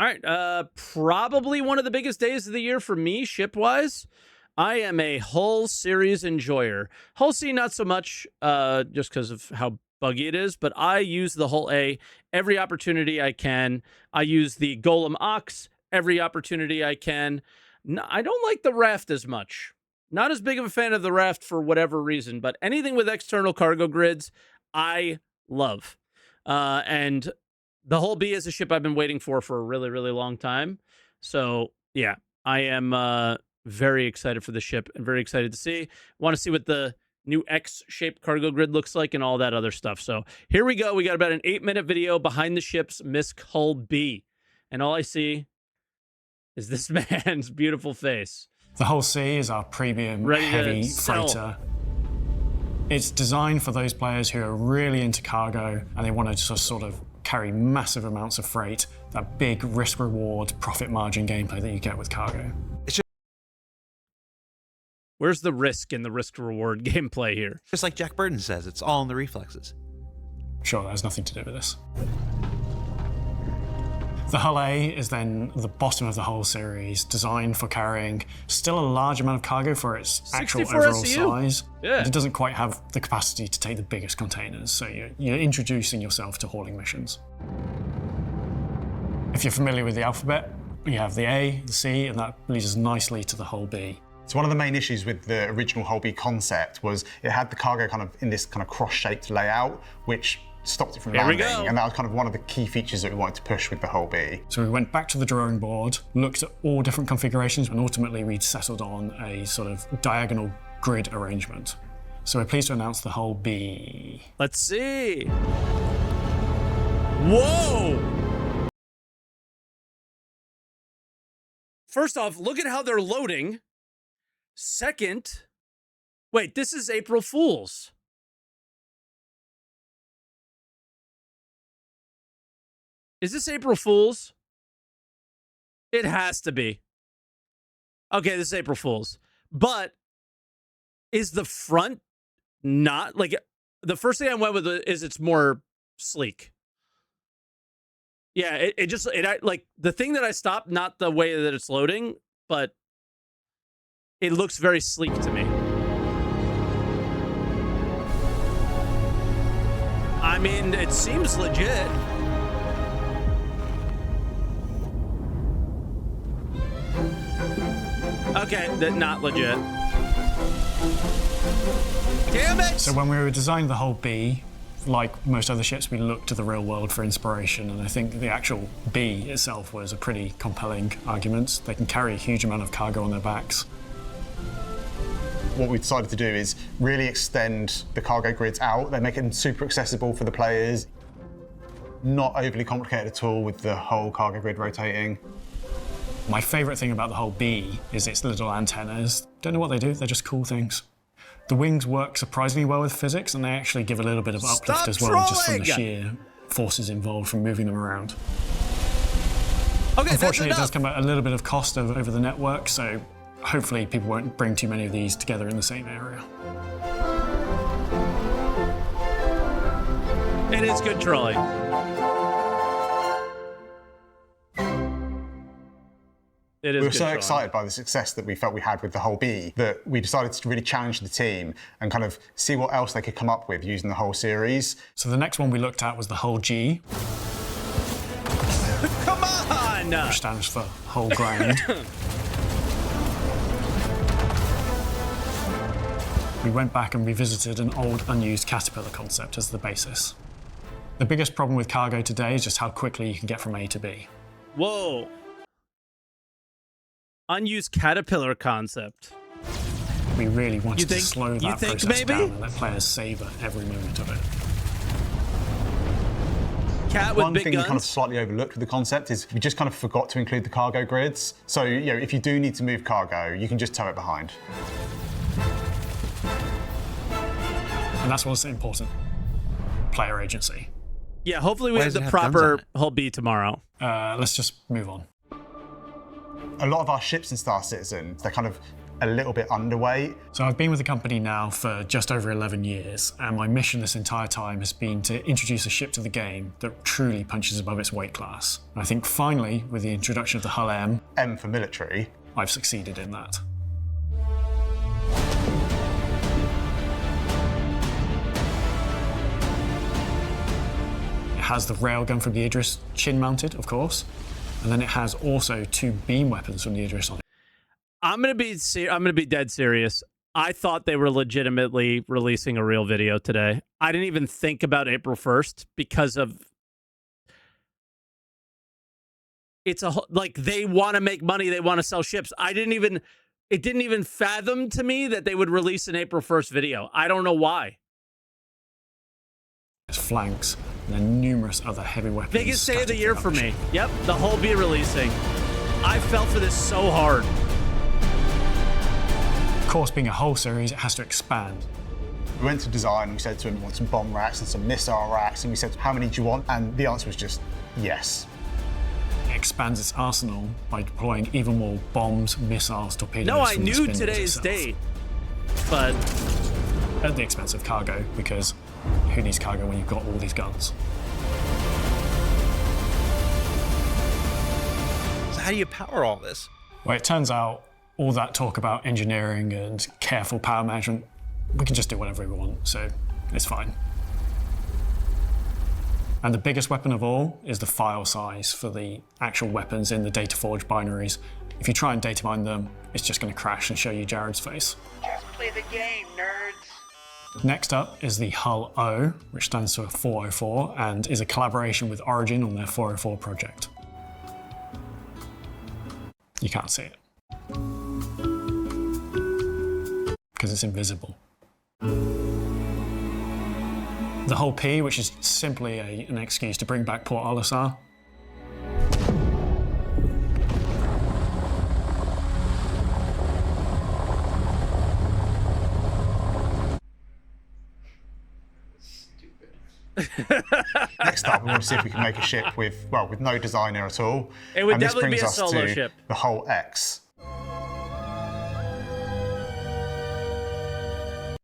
All right, probably one of the biggest days of the year for me, ship-wise. I am a Hull series enjoyer. Hull C, not so much, just because of how buggy it is, but I use the Hull A every opportunity I can. I use the Golem Ox every opportunity I can. No, I don't like the Raft as much. Not as big of a fan of the Raft for whatever reason, but anything with external cargo grids, I love. And the Hull B is a ship I've been waiting for a really, really long time. So, yeah, I am very excited for the ship and very excited to see. Want to see what the new X-shaped cargo grid looks like and all that other stuff. So here we go. We got about an 8-minute video behind the ship's MISC Hull B. And all I see is this man's beautiful face. The Hull C is our premium heavy freighter. It's designed for those players who are really into cargo and they want to just sort of carry massive amounts of freight, that big risk-reward, profit margin gameplay that you get with cargo. Where's the risk in the risk-reward gameplay here? Just like Jack Burton says, it's all in the reflexes. Sure, that has nothing to do with this. The Hull A is then the bottom of the Hull series, designed for carrying still a large amount of cargo for its actual overall size. Yeah. It doesn't quite have the capacity to take the biggest containers, so you're introducing yourself to hauling missions. If you're familiar with the alphabet, you have the A, the C, and that leads us nicely to the Hull B. So one of the main issues with the original Hull B concept was it had the cargo kind of in this kind of cross-shaped layout, which stopped it from landing. And that was kind of one of the key features that we wanted to push with the Hull B. So we went back to the drawing board, looked at all different configurations, and ultimately we settled on a sort of diagonal grid arrangement. So we're pleased to announce the Hull B. Let's see. Whoa! First off, look at how they're loading. Second, wait, this is April Fool's. Is this April Fool's? It has to be. Okay, this is April Fool's. But is the front not like the first thing I went with is it's more sleek. Yeah, it like the thing that I stopped, not the way that it's loading, but it looks very sleek to me. I mean, it seems legit. Okay, not legit. Damn it! So when we were designing the Hull B, like most other ships, we looked to the real world for inspiration, and I think the actual B itself was a pretty compelling argument. They can carry a huge amount of cargo on their backs. What we decided to do is really extend the cargo grids out. They make them super accessible for the players. Not overly complicated at all with the whole cargo grid rotating. My favourite thing about the Hull B is its little antennas. Don't know what they do, they're just cool things. The wings work surprisingly well with physics, and they actually give a little bit of uplift as well, just from the sheer forces involved from moving them around. Okay, unfortunately, it does come at a little bit of cost over the network, so hopefully people won't bring too many of these together in the same area. It is good trolling. We were so excited by the success that we felt we had with the Hull B that we decided to really challenge the team and kind of see what else they could come up with using the whole series. So the next one we looked at was the Hull G. Come on! Which stands for Hull Ground. We went back and revisited an old unused Caterpillar concept as the basis. The biggest problem with cargo today is just how quickly you can get from A to B. Whoa. Unused Caterpillar concept. We really wanted to slow that process down and let players savor every moment of it. Cat with One big thing guns. we kind of slightly overlooked with the concept is we just kind of forgot to include the cargo grids. So, you know, if you do need to move cargo, you can just tow it behind. And that's what's important. Player agency. Yeah, hopefully we have the proper Hull B tomorrow. Let's just move on. A lot of our ships in Star Citizen, they're kind of a little bit underweight. So I've been with the company now for just over 11 years, and my mission this entire time has been to introduce a ship to the game that truly punches above its weight class. And I think finally, with the introduction of the Hull M for military, I've succeeded in that. It has the railgun from the Idris chin-mounted, of course, and then it has also 2 beam weapons from the Idris on it. I'm gonna be dead serious. I thought they were legitimately releasing a real video today. I didn't even think about April 1st because of like they want to make money, they want to sell ships. It didn't even fathom to me that they would release an April 1st video. I don't know why. Its flanks, and then numerous other heavy weapons. Biggest day of the year for me. Yep, the Hull B releasing. I fell for this so hard. Of course, being a Hull series, it has to expand. We went to design and we said to him we want some bomb racks and some missile racks, and we said, how many do you want? And the answer was just yes. It expands its arsenal by deploying even more bombs, missiles, torpedoes. No, I knew today's date, but at the expense of cargo, because who needs cargo when you've got all these guns? So how do you power all this? Well, it turns out all that talk about engineering and careful power management, we can just do whatever we want, so it's fine. And the biggest weapon of all is the file size for the actual weapons in the DataForge binaries. If you try and data mine them, it's just going to crash and show you Jared's face. Just play the game, nerds. Next up is the Hull O, which stands for 404 and is a collaboration with Origin on their 404 project. You can't see it, because it's invisible. The Hull P, which is simply an excuse to bring back Port Olisar. Next up, we want to see if we can make a ship with no designer at all. It would and this definitely be brings a us solo to ship. The Hull X.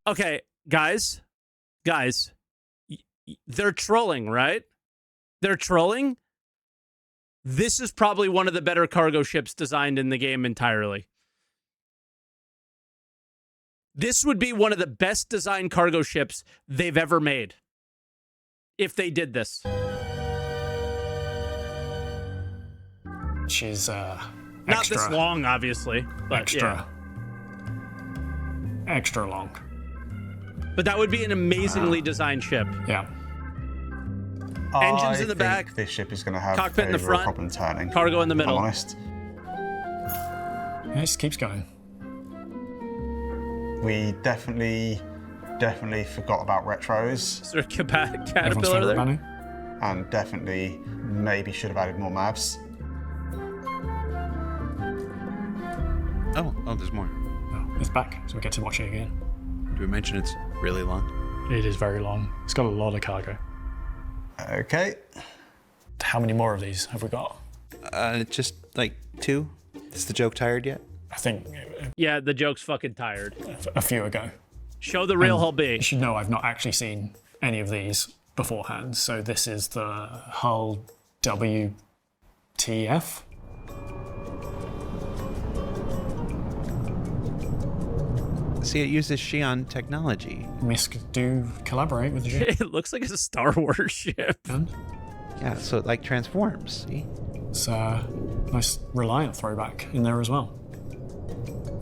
okay, guys, they're trolling, right? They're trolling. This is probably one of the better cargo ships designed in the game entirely. This would be one of the best designed cargo ships they've ever made if they did this. She's Not this long, obviously, but extra long. But that would be an amazingly designed ship. Yeah. Engines in the I back, think this ship is going to have cockpit in the a real front, problem turning. cargo in the middle. If I'm honest. It just keeps going. We definitely forgot about retros. Is there a Everyone's caterpillar favourite there? bunny. And definitely maybe should have added more maps. Oh, there's more. Oh, it's back, so we get to watch it again. Do we mention it's really long? It is very long. It's got a lot of cargo. Okay. How many more of these have we got? Just like 2. Is the joke tired yet? I think Yeah, the joke's fucking tired. a few ago. Show the real Hull B. You should know I've not actually seen any of these beforehand. So this is the Hull WTF. See, it uses Xi'an technology. MISC do collaborate with the ship. It looks like it's a Star Wars ship. Yeah, so it like transforms, see? It's a nice Reliant throwback in there as well.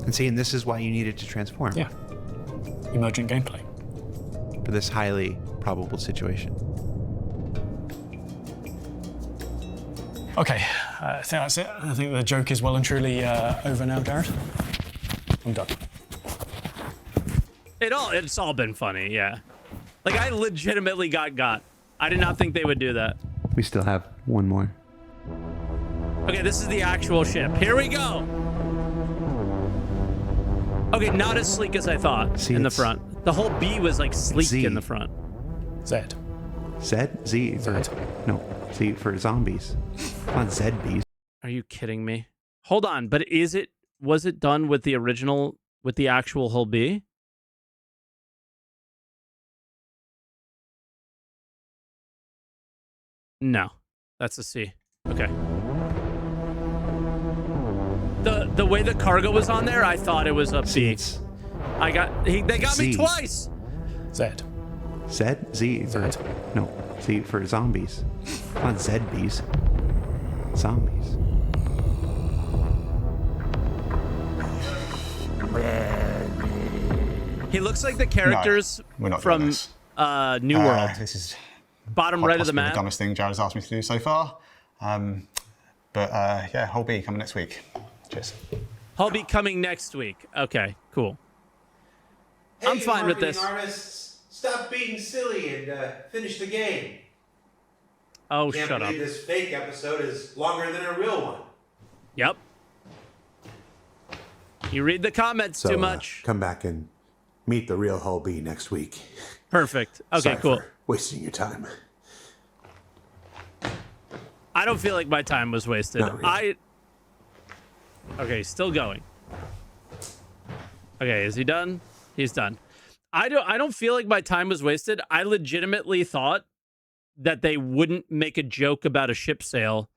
And see, and this is why you needed to transform. Yeah. Emergent gameplay. For this highly probable situation. Okay, I think that's it. I think the joke is well and truly over now, Jared. I'm done. It's all been funny, yeah. Like, I legitimately got. I did not think they would do that. We still have one more. Okay, this is the actual ship. Here we go. Okay, not as sleek as I thought. See, in the it's- front. The whole B was like sleek Z. in the front. Zed. Zed? Z for... No, Z for zombies. Not Zed bees. Are you kidding me? Hold on, but was it done with the original with the actual hull B? No, that's a C. Okay. The way the cargo was on there, I thought it was a B. They got me twice. Z. Z? Z for... No, Z for zombies. Not ZBs. Zombies. He looks like the characters from New World. This is bottom right of the map. The dumbest thing Jared's asked me to do so far. Yeah, Hull B coming next week. Cheers. Hull B coming next week. Okay, cool. Hey, I'm fine with this. Artists, stop being silly and finish the game. Oh, Can't shut up. believe this fake episode is longer than a real one. Yep. You read the comments too much. Come back and meet the real Hull B next week. Perfect. Okay, Sorry cool. for wasting your time. I don't feel like my time was wasted. Not really. Okay, still going. Okay, is he done? He's done. I don't feel like my time was wasted. I legitimately thought that they wouldn't make a joke about a ship sale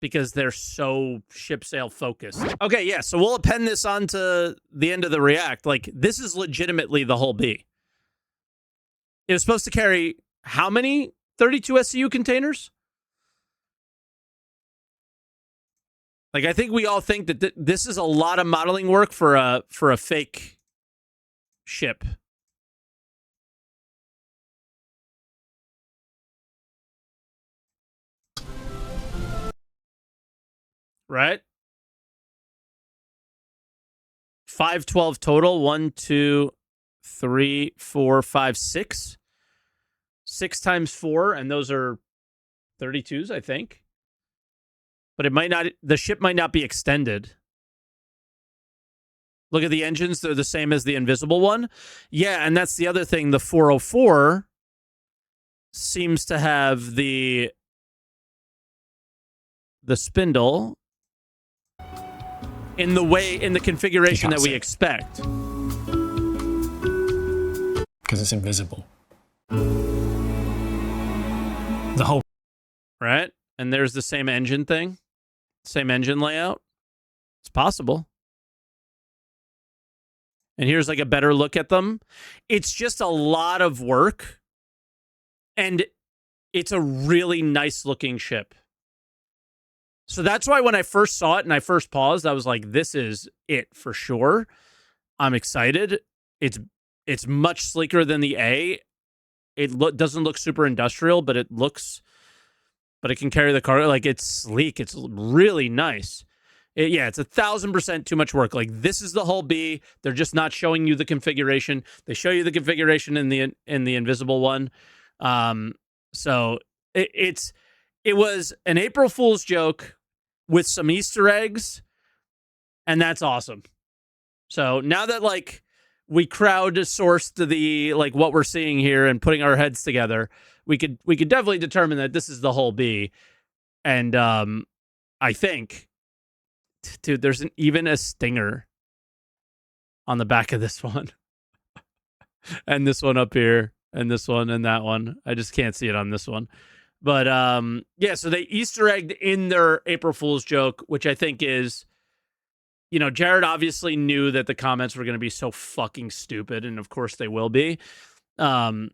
because they're so ship sale focused. Okay, yeah, so we'll append this onto the end of the react. Like, this is legitimately the Hull B. It was supposed to carry how many 32 SCU containers? Like, I think we all think that this is a lot of modeling work for a fake ship. Right? 512 total. 1, 2, 3, 4, 5, 6. 6 times 4, and those are 32s, I think. But it might not. The ship might not be extended. Look at the engines; they're the same as the invisible one. Yeah, and that's the other thing. The 404 seems to have the spindle in the configuration that we expect. Because it's invisible. The whole... Right? And there's the same engine thing. Same engine layout. It's possible. And here's like a better look at them. It's just a lot of work. And it's a really nice looking ship. So that's why when I first saw it and I first paused, I was like, this is it for sure. I'm excited. It's much sleeker than the A. It doesn't look super industrial, but it can carry the cargo. Like, it's sleek. It's really nice. It's 1,000% too much work. Like, this is the Hull B. They're just not showing you the configuration. They show you the configuration in the invisible one. So it was an April Fool's joke with some Easter eggs, and that's awesome. So now that like we crowdsourced the like what we're seeing here and putting our heads together, we could definitely determine that this is the Hull B. And I think, dude, there's even a stinger on the back of this one. And this one up here, and this one, and that one. I just can't see it on this one. But yeah, so they Easter egged in their April Fool's joke, which I think is, Jared obviously knew that the comments were going to be so fucking stupid, and of course they will be. I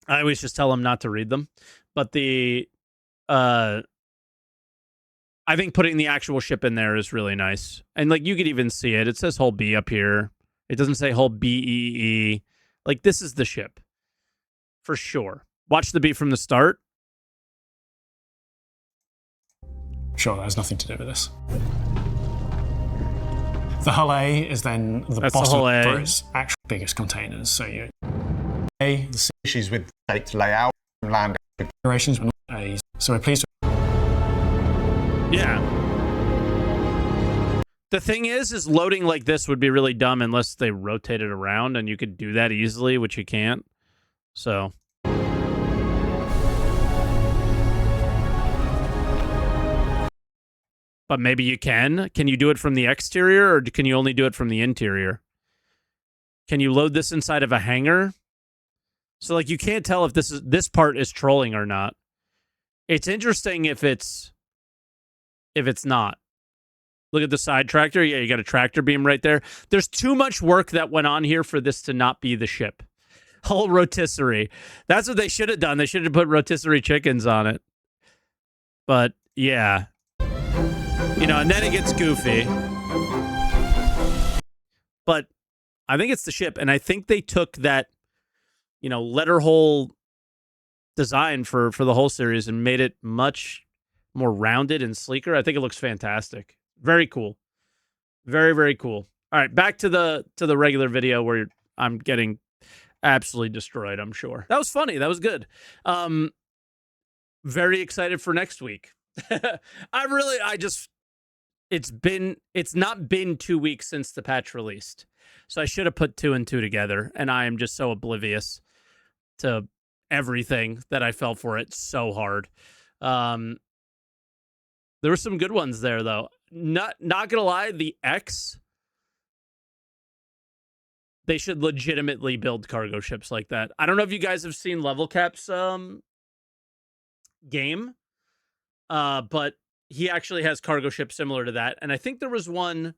always just tell him not to read them. But I think putting the actual ship in there is really nice. And like you could even see it. It says Hull B up here. It doesn't say Hull BEE. Like, this is the ship. For sure. Watch the B from the start. Sure, that has nothing to do with this. The Hull A is then the That's bottom the Hull A. for its actual biggest containers. So you A, the Issues with shaped layout, land configurations were not A's. So we're pleased to... Yeah. The thing is loading like this would be really dumb unless they rotate it around, and you could do that easily, which you can't. So... But maybe you can. Can you do it from the exterior, or can you only do it from the interior? Can you load this inside of a hangar? So like you can't tell if this part is trolling or not. It's interesting if it's not. Look at the side tractor. Yeah, you got a tractor beam right there. There's too much work that went on here for this to not be the ship. Whole rotisserie. That's what they should have done. They should have put rotisserie chickens on it. But yeah. You know, and then it gets goofy. But I think it's the ship. And I think they took that, you know, letter hole design for the whole series and made it much more rounded and sleeker. I think it looks fantastic. Very cool. Very, very cool. All right, back to the regular video where I'm getting absolutely destroyed, I'm sure. That was funny. That was good. Very excited for next week. It's not been 2 weeks since the patch released. So I should have put 2 and 2 together, and I am just so oblivious to everything that I fell for it so hard. There were some good ones there, though. Not gonna lie, the X, they should legitimately build cargo ships like that. I don't know if you guys have seen Level Cap's game, but he actually has cargo ships similar to that. And I think there was one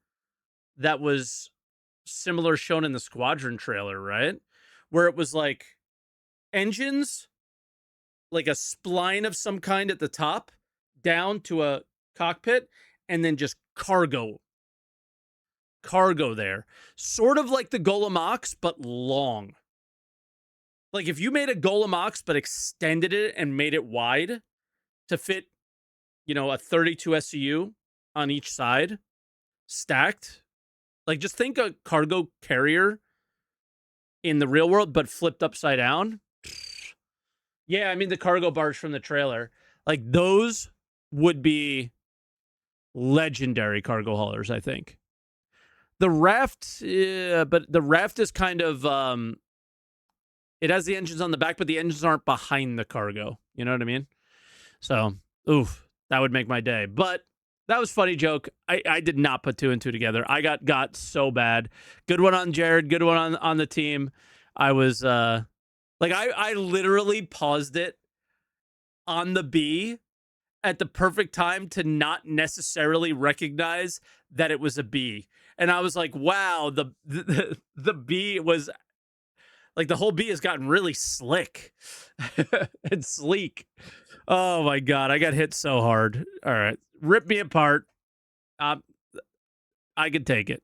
that was similar shown in the Squadron trailer, right? Where it was like engines, like a spline of some kind at the top, down to a cockpit, and then just cargo there. Sort of like the Golem Ox, but long. Like if you made a Golem Ox, but extended it and made it wide to fit, you know, a 32 SCU on each side, stacked. Like just think a cargo carrier in the real world, but flipped upside down. Yeah, I mean the cargo barge from the trailer. Like those would be legendary cargo haulers, I think. The raft, but the raft is kind of, it has the engines on the back, but the engines aren't behind the cargo. You know what I mean? So, oof, that would make my day. But that was a funny joke. I did not put 2 and 2 together. I got so bad. Good one on Jared. Good one on the team. I was, I literally paused it on the B at the perfect time to not necessarily recognize that it was a B. And I was like, wow, the B was like the whole B has gotten really slick and sleek. Oh my God, I got hit so hard. All right, rip me apart. I could take it.